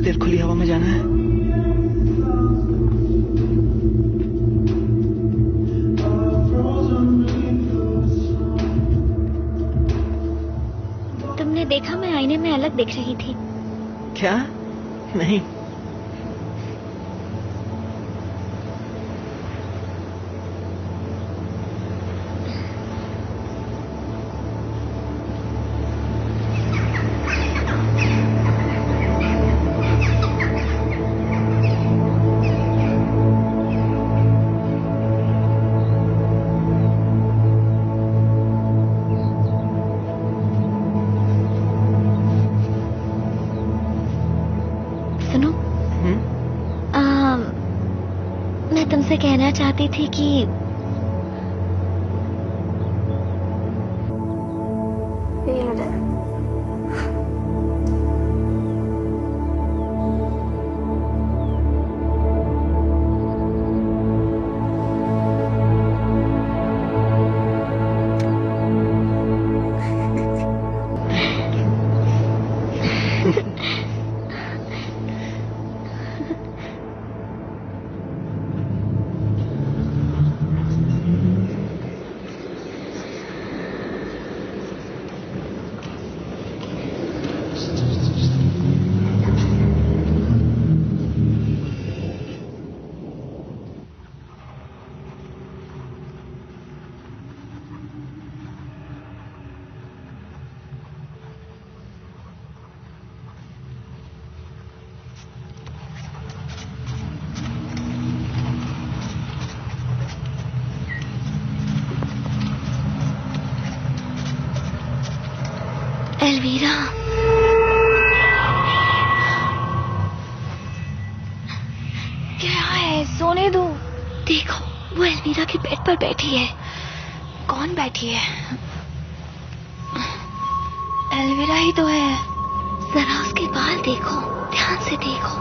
देर खुली हवा में जाना है? तुमने देखा मैं आईने में अलग दिख रही थी। क्या? नहीं। तुमसे कहना चाहती थी कि एल्वीरा, क्या है? सोने दो। देखो वो एल्वीरा के बेड पर बैठी है। कौन बैठी है? एल्वीरा ही तो है। जरा उसके बाल देखो, ध्यान से देखो।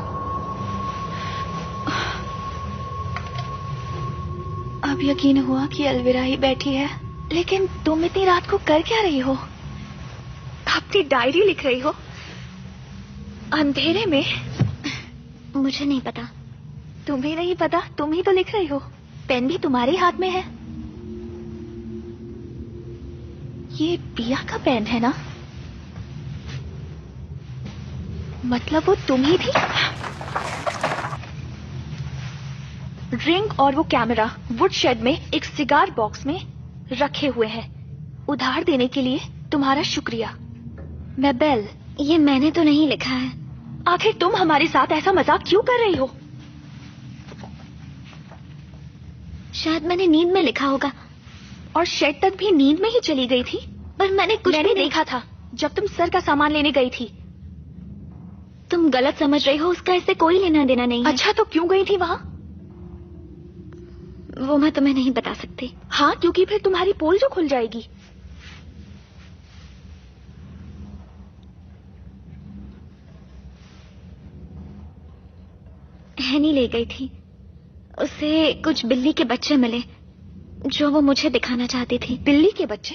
अब यकीन हुआ कि एल्वीरा ही बैठी है। लेकिन तुम इतनी रात को कर क्या रही हो? अपनी डायरी लिख रही हो अंधेरे में? मुझे नहीं पता। तुम्हें नहीं पता? तुम ही तो लिख रही हो। पेन भी तुम्हारे हाथ में है। ये पिया का पेन है ना? मतलब वो तुम ही थी? रिंग और वो कैमरा वुड शेड में एक सिगार बॉक्स में रखे हुए हैं। उधार देने के लिए तुम्हारा शुक्रिया मेबेल। ये मैंने तो नहीं लिखा है। आखिर तुम हमारे साथ ऐसा मजाक क्यों कर रही हो? शायद मैंने नींद में लिखा होगा। और शेड तक भी नींद में ही चली गई थी? पर मैंने भी देखा था जब तुम सर का सामान लेने गई थी। तुम गलत समझ रही हो, उसका इससे कोई लेना देना नहीं है। अच्छा तो क्यों गई थी वहां? वो मैं तुम्हें नहीं बता सकती। हाँ, क्योंकि फिर तुम्हारी पोल जो खुल जाएगी। हैनी ले गई थी। उसे कुछ बिल्ली के बच्चे मिले जो वो मुझे दिखाना चाहती थी। बिल्ली के बच्चे?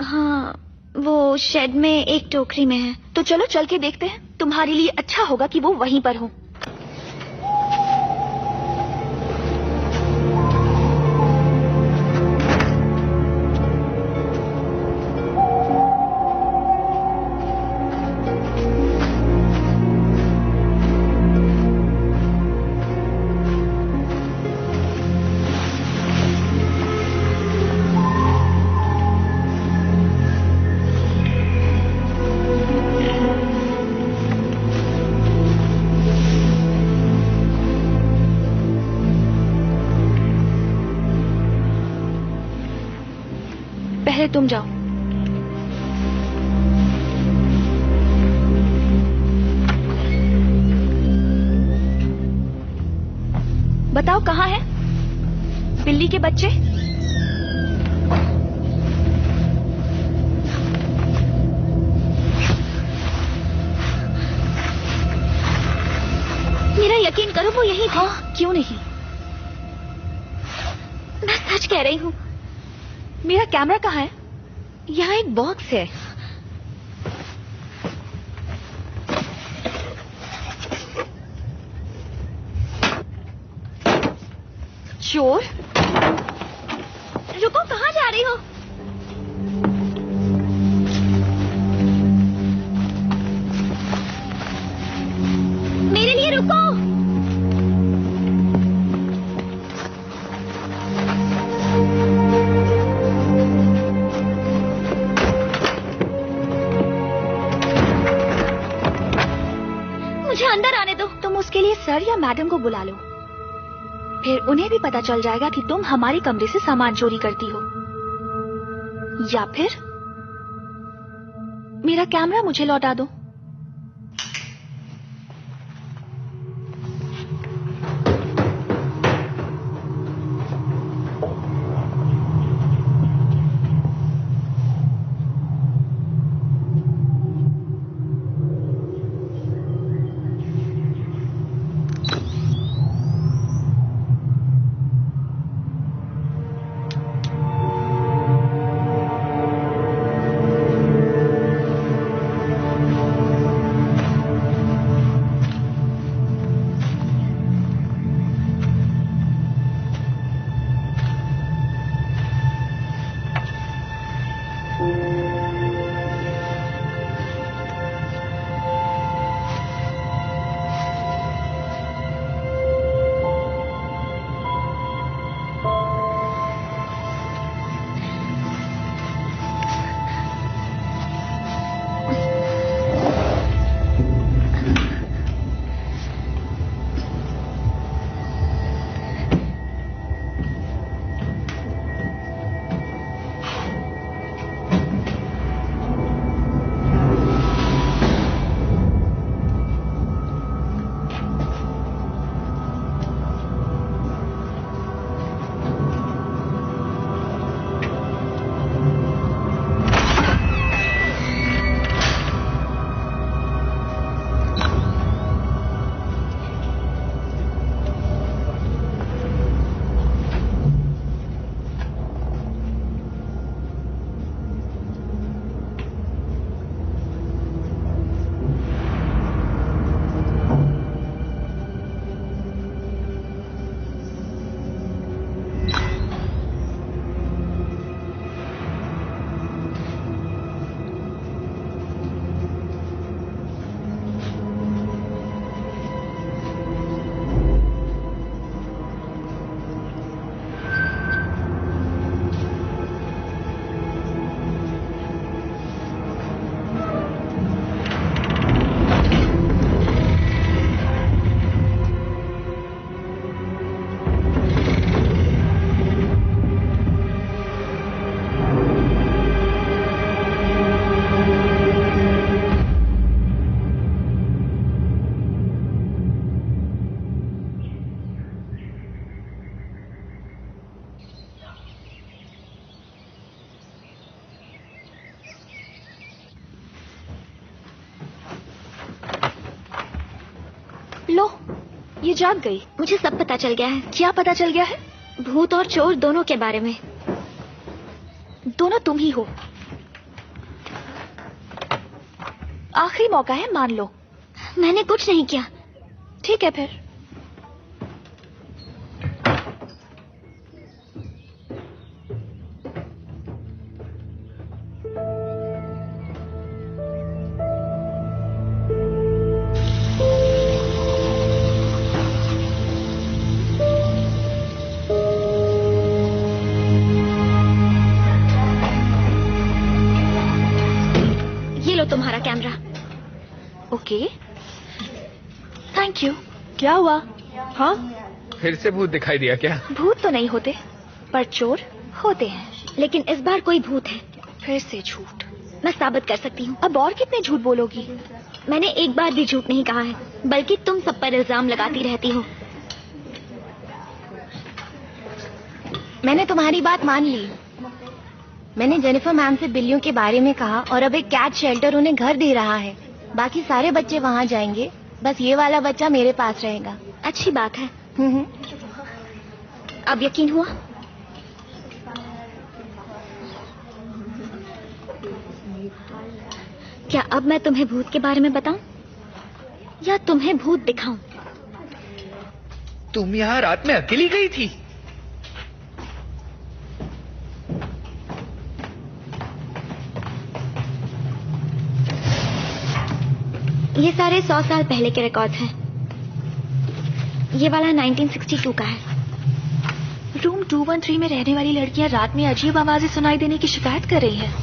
हाँ, वो शेड में एक टोकरी में है। तो चलो चल के देखते हैं। तुम्हारे लिए अच्छा होगा कि वो वहीं पर हो। पहले तुम जाओ। बताओ कहाँ है बिल्ली के बच्चे? मेरा यकीन करो वो यही थे। हाँ, क्यों नहीं? मैं सच कह रही हूँ। मेरा कैमरा कहाँ है? यहाँ एक बॉक्स है। चोर। रुको, कहाँ जा रही हो? मेरे लिए रुको। मुझे अंदर आने दो। तुम उसके लिए सर या मैडम को बुला लो, फिर उन्हें भी पता चल जाएगा कि तुम हमारे कमरे से सामान चोरी करती हो। या फिर मेरा कैमरा मुझे लौटा दो। लो, ये जाग गई। मुझे सब पता चल गया है। क्या पता चल गया है? भूत और चोर दोनों के बारे में। दोनों तुम ही हो। आखिरी मौका है, मान लो। मैंने कुछ नहीं किया। ठीक है फिर। तुम्हारा कैमरा। Okay, thank you. क्या हुआ? हाँ, फिर से भूत दिखाई दिया क्या? भूत तो नहीं होते, पर चोर होते हैं। लेकिन इस बार कोई भूत है। फिर से झूठ। मैं साबित कर सकती हूँ। अब और कितने झूठ बोलोगी? मैंने एक बार भी झूठ नहीं कहा है, बल्कि तुम सब पर इल्जाम लगाती रहती हो। मैंने तुम्हारी बात मान ली। मैंने जेनिफर मैम से बिल्लियों के बारे में कहा और अब एक कैट शेल्टर उन्हें घर दे रहा है। बाकी सारे बच्चे वहाँ जाएंगे, बस ये वाला बच्चा मेरे पास रहेगा। अच्छी बात है। अब यकीन हुआ? क्या अब मैं तुम्हें भूत के बारे में बताऊं या तुम्हें भूत दिखाऊं? तुम यहाँ रात में अकेली गई थी? ये सारे 100 साल पहले के रिकॉर्ड्स हैं। ये वाला 1962 का है। रूम 213 में रहने वाली लड़कियां रात में अजीब आवाजें सुनाई देने की शिकायत कर रही हैं।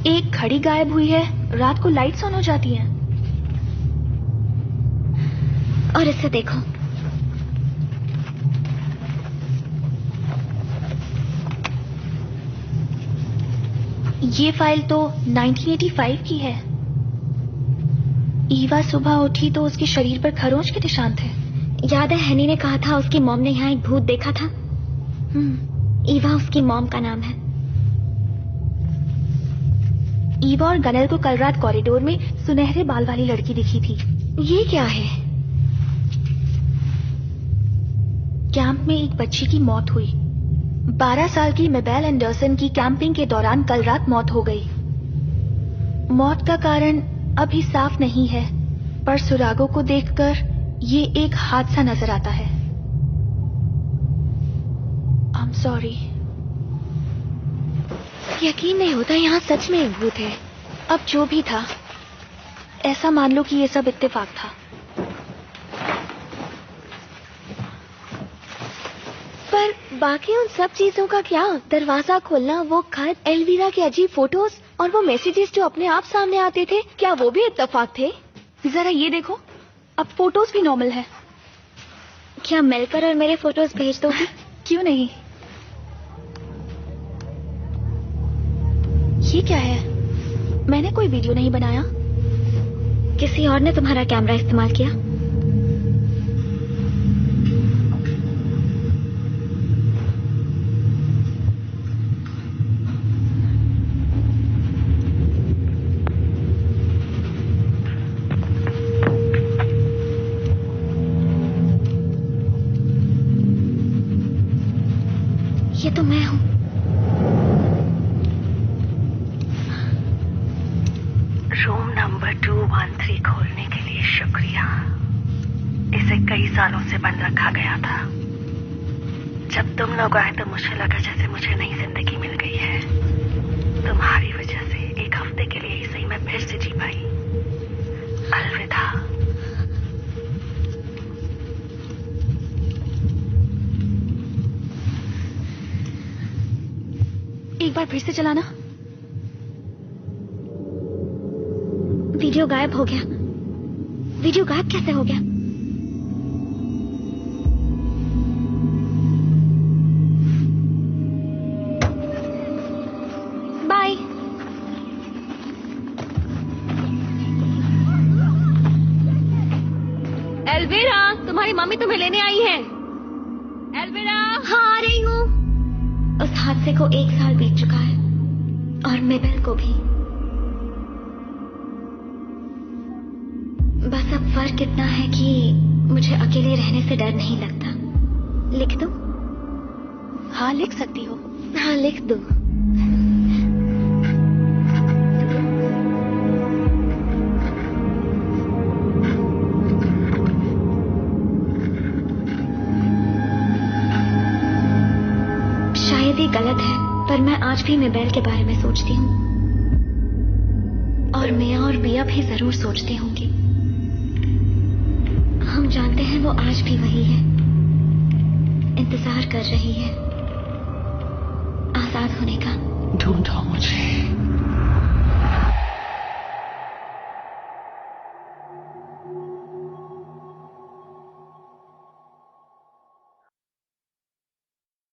एक घड़ी गायब हुई है, रात को लाइट्स ऑन हो जाती हैं। और इसे देखो, ये फाइल तो 1985 की है। ईवा सुबह उठी तो उसके शरीर पर खरोंच के निशान थे। याद है हनी ने कहा था उसकी मॉम ने यहाँ एक भूत देखा था। ईवा उसकी मॉम का नाम है। ईवा और गनल को कल रात कॉरिडोर में सुनहरे बाल वाली लड़की दिखी थी। ये क्या है? कैंप में एक बच्ची की मौत हुई। 12 साल की मेबेल एंडरसन की कैंपिंग के दौरान कल रात मौत हो गई। मौत का कारण अभी साफ नहीं है, पर सुरागों को देखकर ये एक हादसा नजर आता है। I'm sorry। यकीन नहीं होता यहाँ सच में एक भूत है। अब जो भी था, ऐसा मान लो कि ये सब इत्तेफाक था। पर बाकी उन सब चीजों का क्या? दरवाजा खोलना, वो खत, एल्वीरा के अजीब फोटोज और वो मैसेजेस जो अपने आप सामने आते थे, क्या वो भी इत्तेफाक थे? जरा ये देखो, अब फोटोज भी नॉर्मल है। क्या मिलकर और मेरे फोटोज भेज दोगी? क्यों नहीं। ये क्या है? मैंने कोई वीडियो नहीं बनाया। किसी और ने तुम्हारा कैमरा इस्तेमाल किया। ये तो मैं हूँ। रूम नंबर 213 खोलने के लिए शुक्रिया। इसे कई सालों से बंद रखा गया था। जब तुम लोग आए तो मुझे लगा जैसे मुझे नई जिंदगी मिल गई है। तुम्हारी वजह से एक हफ्ते के लिए इसे मैं फिर से जी पाई। अलविदा। एक बार फिर से चलाना। वीडियो गायब हो गया। वीडियो गायब कैसे हो गया? बाय। एल्वीरा, तुम्हारी मम्मी तुम्हें लेने आई है। एल्वीरा। हाँ, आ रही हूँ। उस हादसे को 1 साल बीत चुका है और मेबेल को भी। बस अब फर्क इतना है कि मुझे अकेले रहने से डर नहीं लगता। लिख दूं? हाँ, लिख सकती हो। हाँ, लिख दो। शायद ये गलत है, पर मैं आज भी मेबेल के बारे में सोचती हूँ और मिया और बिया भी जरूर सोचती होंगी। हम जानते हैं वो आज भी वही है, इंतजार कर रही है आजाद होने का। ढूंढो मुझे।